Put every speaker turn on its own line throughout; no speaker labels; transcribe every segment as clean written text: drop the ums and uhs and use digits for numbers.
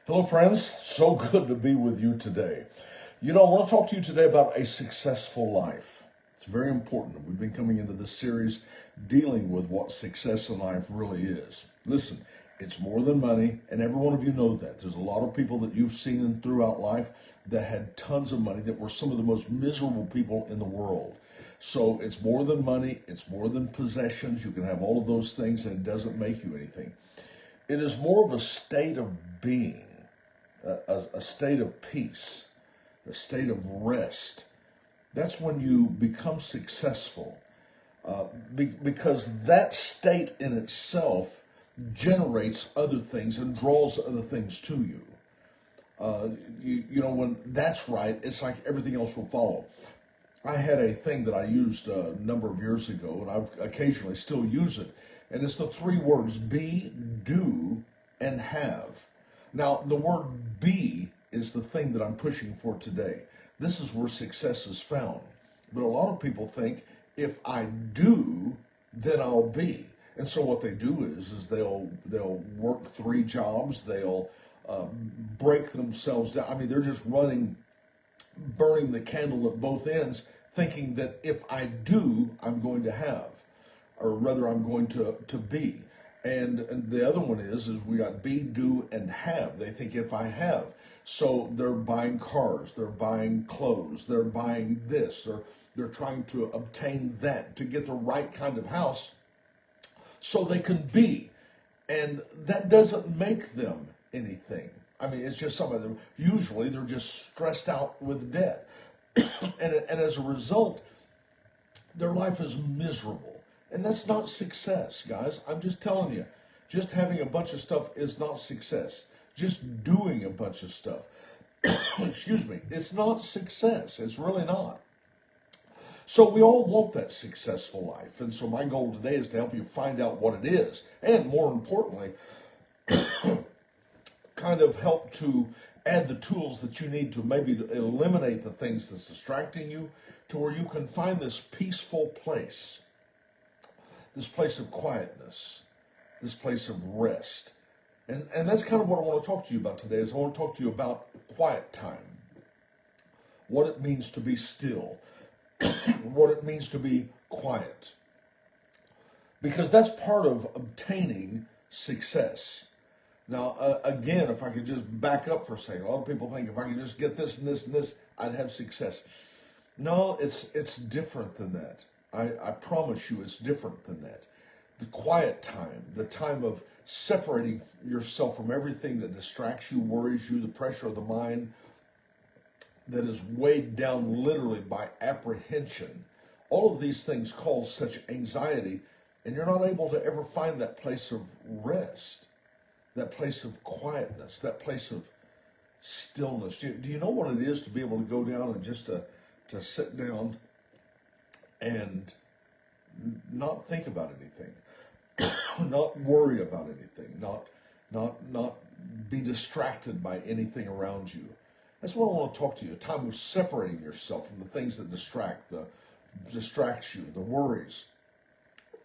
Hello, friends. So good to be with you today. I want to talk to you today about a successful life. It's very important. We've been coming into this series dealing with what success in life really is. Listen, it's more than money, and every one of you know that. There's a lot of people that you've seen throughout life that had tons of money that were some of the most miserable people in the world. So it's more than money, it's more than possessions. You can have all of those things, and it doesn't make you anything. It is more of a state of being, a state of peace, a state of rest. That's when you become successful, because that state in itself generates other things and draws other things to you. When that's right, it's like everything else will follow. I had a thing that I used a number of years ago, and I've occasionally still use it, and it's the three words: be, do, and have. Now, the word be is the thing that I'm pushing for today. This is where success is found. But a lot of people think, if I do, then I'll be. And so what they do is they'll work three jobs, they'll break themselves down. I mean, they're just burning the candle at both ends, thinking that if I do, I'm going to have, or rather I'm going to be. And the other one is we got be, do, and have. They think if I have. So they're buying cars, they're buying clothes, they're buying this, or they're trying to obtain that to get the right kind of house so they can be. And that doesn't make them anything. I mean, it's just some of them. Usually they're just stressed out with debt. and as a result, their life is miserable. And that's not success, guys. I'm just telling you. Just having a bunch of stuff is not success. Just doing a bunch of stuff, excuse me, it's not success. It's really not. So we all want that successful life. And so my goal today is to help you find out what it is. And more importantly, kind of help to add the tools that you need to maybe eliminate the things that's distracting you, to where you can find this peaceful place. This place of quietness, this place of rest. And that's kind of what I want to talk to you about today. Is I want to talk to you about quiet time. What it means to be still. What it means to be quiet. Because that's part of obtaining success. Now, again, if I could just back up for a second. A lot of people think if I could just get this and this and this, I'd have success. No, it's different than that. I promise you it's different than that. The quiet time, the time of separating yourself from everything that distracts you, worries you, the pressure of the mind that is weighed down literally by apprehension. All of these things cause such anxiety, and you're not able to ever find that place of rest, that place of quietness, that place of stillness. Do you know what it is to be able to go down and just to sit down and not think about anything, not worry about anything, not be distracted by anything around you? That's what I want to talk to you. A time of separating yourself from the things that distracts you, the worries,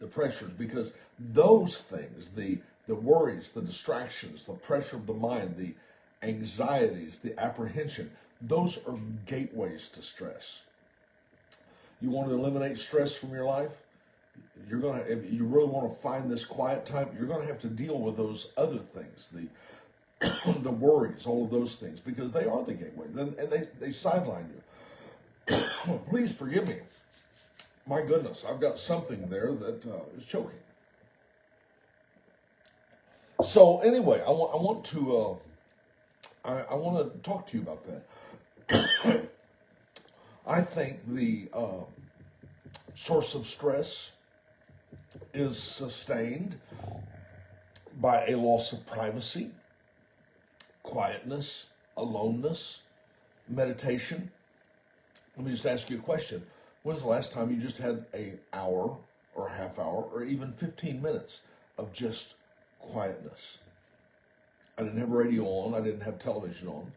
the pressures, because those things, the worries, the distractions, the pressure of the mind, the anxieties, the apprehension, those are gateways to stress. You want to eliminate stress from your life? If you really want to find this quiet time, you're going to have to deal with those other things, the worries, all of those things, because they are the gateway, and they sideline you. Please forgive me. My goodness, I've got something there that is choking. So anyway, I want to talk to you about that. I think the source of stress is sustained by a loss of privacy, quietness, aloneness, meditation. Let me just ask you a question. When's the last time you just had an hour or a half hour or even 15 minutes of just quietness? I didn't have radio on. I didn't have television on.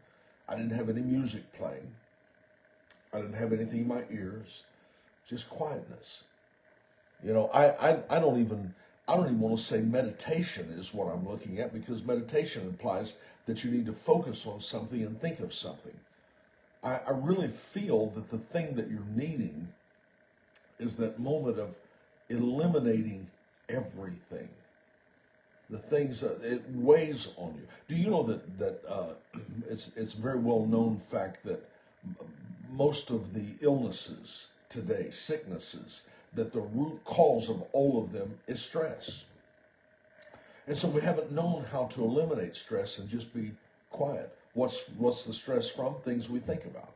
I didn't have any music playing. I didn't have anything in my ears. Just quietness. I don't even I don't even want to say meditation is what I'm looking at, because meditation implies that you need to focus on something and think of something. I really feel that the thing that you're needing is that moment of eliminating everything. The things that it weighs on you. Do you know that it's a very well known fact that most of the illnesses today, sicknesses, that the root cause of all of them is stress. And so we haven't known how to eliminate stress and just be quiet. What's the stress from? Things we think about.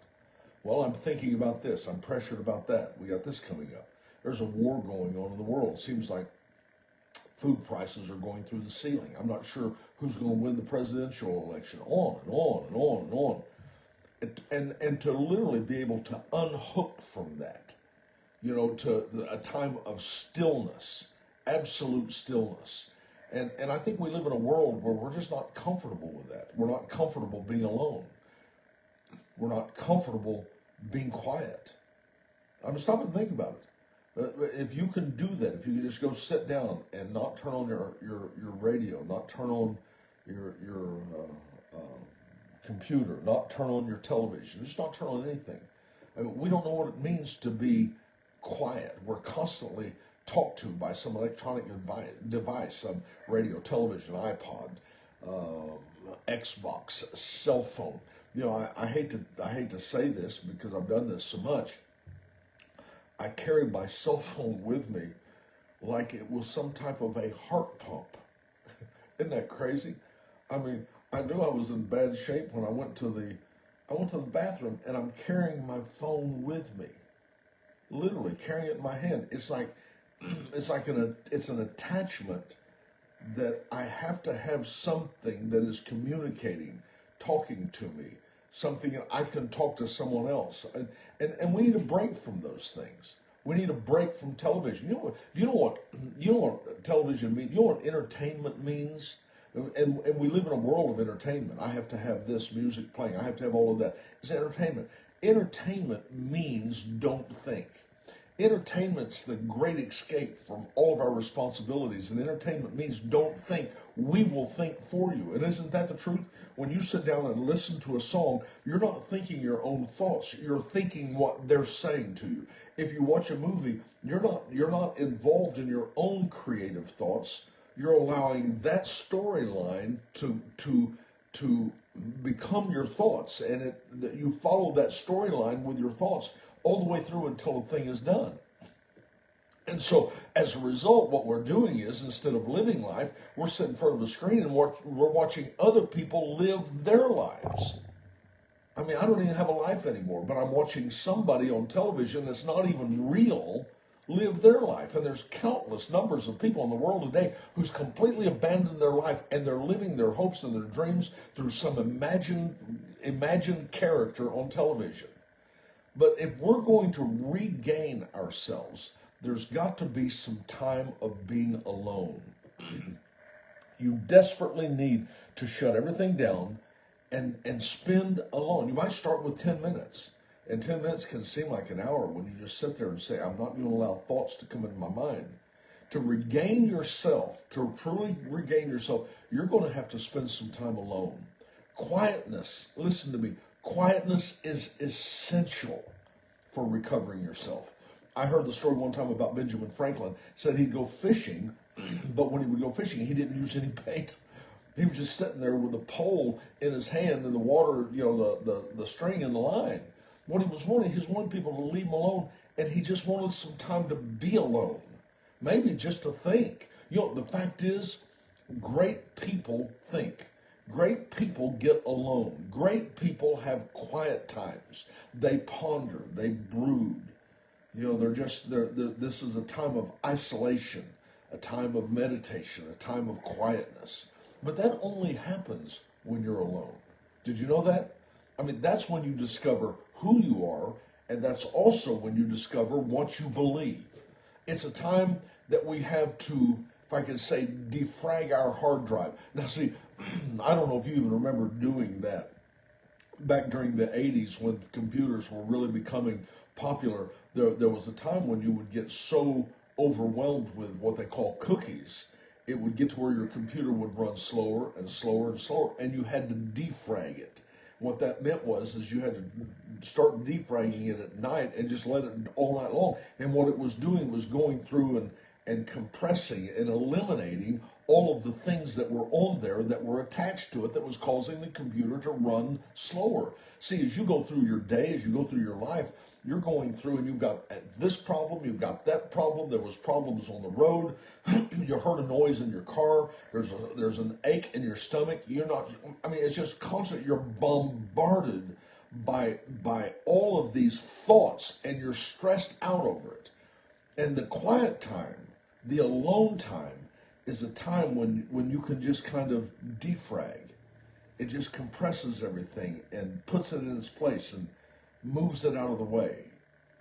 Well, I'm thinking about this. I'm pressured about that. We got this coming up. There's a war going on in the world. It seems like food prices are going through the ceiling. I'm not sure who's going to win the presidential election. On and on and on and on. And to literally be able to unhook from that, to a time of stillness, absolute stillness. And I think we live in a world where we're just not comfortable with that. We're not comfortable being alone. We're not comfortable being quiet. I mean, stop and think about it. If you can do that, if you can just go sit down and not turn on your radio, not turn on your computer, not turn on your television, just not turn on anything. I mean, we don't know what it means to be quiet. We're constantly talked to by some electronic device, some radio, television, iPod, Xbox, cell phone. I hate to say this because I've done this so much. I carry my cell phone with me like it was some type of a heart pump. Isn't that crazy? I mean, I knew I was in bad shape when I went to the bathroom, and I'm carrying my phone with me, literally carrying it in my hand. It's an attachment that I have to have something that is communicating, talking to me, something that I can talk to someone else, and we need a break from those things. We need a break from television. Do you know what television means? You know what entertainment means? And we live in a world of entertainment. I have to have this music playing. I have to have all of that. It's entertainment. Entertainment means don't think. Entertainment's the great escape from all of our responsibilities. And entertainment means don't think. We will think for you. And isn't that the truth? When you sit down and listen to a song, you're not thinking your own thoughts. You're thinking what they're saying to you. If you watch a movie, you're not involved in your own creative thoughts. You're allowing that storyline to become your thoughts, and you follow that storyline with your thoughts all the way through until the thing is done. And so, as a result, what we're doing is, instead of living life, we're sitting in front of a screen and we're watching other people live their lives. I mean, I don't even have a life anymore, but I'm watching somebody on television that's not even real live their life. And there's countless numbers of people in the world today who's completely abandoned their life, and they're living their hopes and their dreams through some imagined character on television. But if we're going to regain ourselves, there's got to be some time of being alone. You desperately need to shut everything down and spend alone. You might start with 10 minutes. And 10 minutes can seem like an hour when you just sit there and say, I'm not going to allow thoughts to come into my mind. To regain yourself, to truly regain yourself, you're going to have to spend some time alone. Quietness, listen to me, quietness is essential for recovering yourself. I heard the story one time about Benjamin Franklin. Said he'd go fishing, but when he would go fishing, he didn't use any bait. He was just sitting there with a pole in his hand and the water, the string and the line. What he was wanting, he wanted people to leave him alone, and he just wanted some time to be alone. Maybe just to think. The fact is, great people think. Great people get alone. Great people have quiet times. They ponder. They brood. This is a time of isolation, a time of meditation, a time of quietness. But that only happens when you're alone. Did you know that? I mean, that's when you discover who you are, and that's also when you discover what you believe. It's a time that we have to, if I could say, defrag our hard drive. Now, see, I don't know if you even remember doing that back during the 80s when computers were really becoming popular. There was a time when you would get so overwhelmed with what they call cookies, it would get to where your computer would run slower and slower and slower, and you had to defrag it. What that meant is you had to start defragging it at night and just let it all night long. And what it was doing was going through and compressing and eliminating all of the things that were on there that were attached to it that was causing the computer to run slower. See, as you go through your day, as you go through your life, you're going through and you've got this problem, you've got that problem, there was problems on the road, you heard a noise in your car, there's an ache in your stomach, it's just constant, you're bombarded by all of these thoughts and you're stressed out over it. And the quiet time, the alone time, is a time when you can just kind of defrag. It just compresses everything and puts it in its place and moves it out of the way.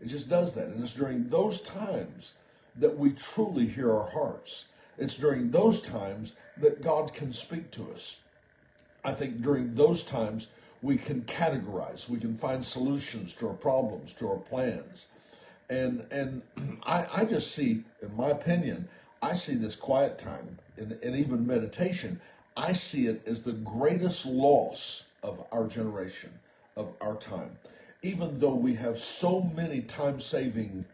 It just does that. And it's during those times that we truly hear our hearts. It's during those times that God can speak to us. I think during those times we can categorize, we can find solutions to our problems, to our plans. And I just see, in my opinion, I see this quiet time and even meditation, I see it as the greatest loss of our generation, of our time. Even though we have so many time-saving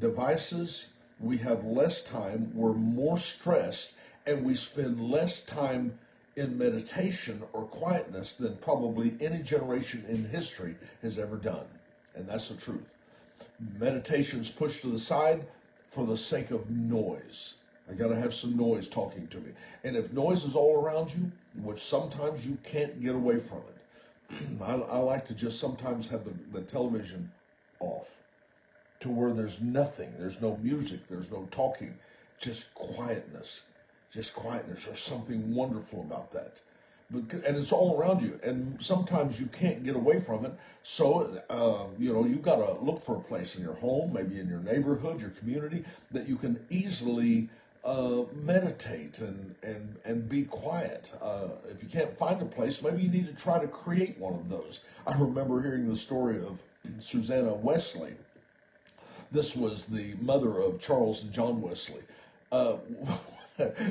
devices, we have less time, we're more stressed, and we spend less time in meditation or quietness than probably any generation in history has ever done. And that's the truth. Meditation's pushed to the side for the sake of noise. I got to have some noise talking to me. And if noise is all around you, which sometimes you can't get away from it, I like to just sometimes have the television off to where there's nothing. There's no music. There's no talking. Just quietness. Just quietness. There's something wonderful about that. And it's all around you. And sometimes you can't get away from it. So, you've got to look for a place in your home, maybe in your neighborhood, your community, that you can easily meditate and be quiet. If you can't find a place, maybe you need to try to create one of those. I remember hearing the story of Susanna Wesley. This was the mother of Charles and John Wesley.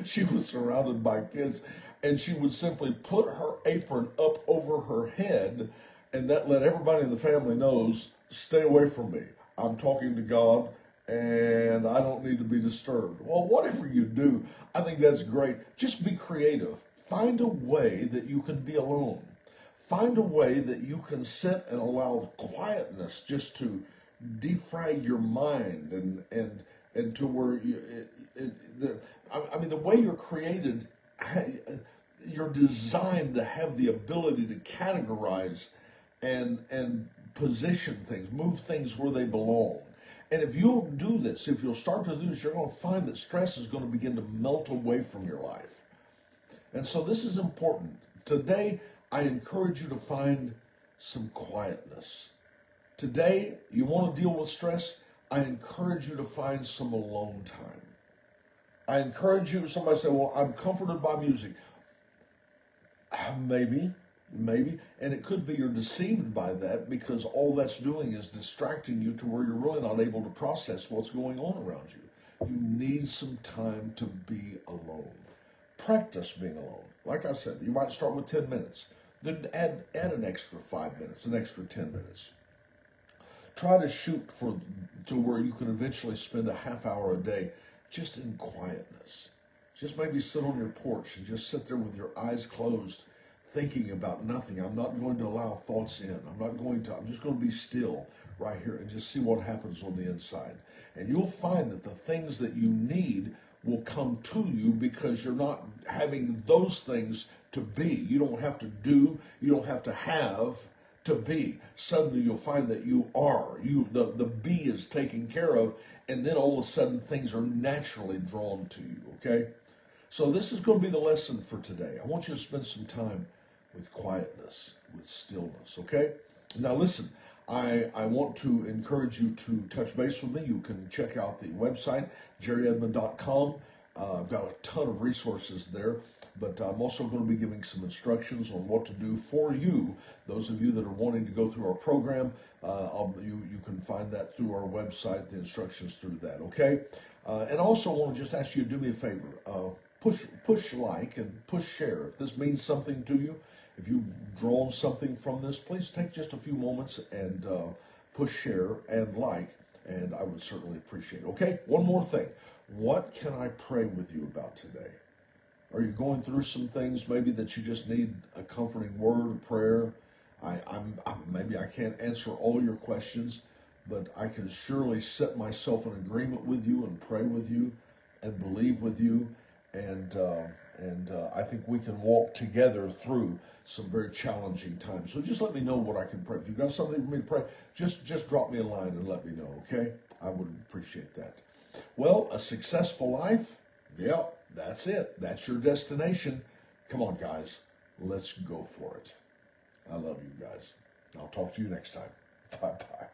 She was surrounded by kids, and she would simply put her apron up over her head, and that let everybody in the family knows, stay away from me. I'm talking to God, and I don't need to be disturbed. Well, whatever you do, I think that's great. Just be creative. Find a way that you can be alone. Find a way that you can sit and allow quietness just to defrag your mind and to where the way you're created, you're designed to have the ability to categorize and position things, move things where they belong. And if you'll do this, if you'll start to do this, you're going to find that stress is going to begin to melt away from your life. And so this is important. Today, I encourage you to find some quietness. Today, you want to deal with stress, I encourage you to find some alone time. I encourage you, somebody say, well, I'm comforted by music. Maybe, and it could be you're deceived by that because all that's doing is distracting you to where you're really not able to process what's going on around you. You need some time to be alone. Practice being alone. Like I said, you might start with 10 minutes. Then add an extra 5 minutes, an extra 10 minutes. Try to shoot to where you can eventually spend a half hour a day just in quietness. Just maybe sit on your porch and just sit there with your eyes closed, thinking about nothing. I'm not going to allow thoughts in. I'm just going to be still right here and just see what happens on the inside. And you'll find that the things that you need will come to you because you're not having those things to be. You don't have to do, you don't have to have to be. Suddenly you'll find that you are. The be is taken care of, and then all of a sudden things are naturally drawn to you, okay? So this is going to be the lesson for today. I want you to spend some time with quietness, with stillness, okay? Now listen, I want to encourage you to touch base with me. You can check out the website, jerryedmond.com. I've got a ton of resources there, but I'm also going to be giving some instructions on what to do for you. Those of you that are wanting to go through our program, you can find that through our website, the instructions through that, okay? And also want to just ask you to do me a favor. Push like and push share. If this means something to you, if you've drawn something from this, please take just a few moments and push share and like, and I would certainly appreciate it. Okay, one more thing. What can I pray with you about today? Are you going through some things maybe that you just need a comforting word, a prayer? Maybe I can't answer all your questions, but I can surely set myself in agreement with you and pray with you and believe with you, and I think we can walk together through some very challenging times. So just let me know what I can pray. If you've got something for me to pray, just drop me a line and let me know, okay? I would appreciate that. Well, a successful life, yeah, that's it. That's your destination. Come on, guys, let's go for it. I love you guys. I'll talk to you next time. Bye-bye.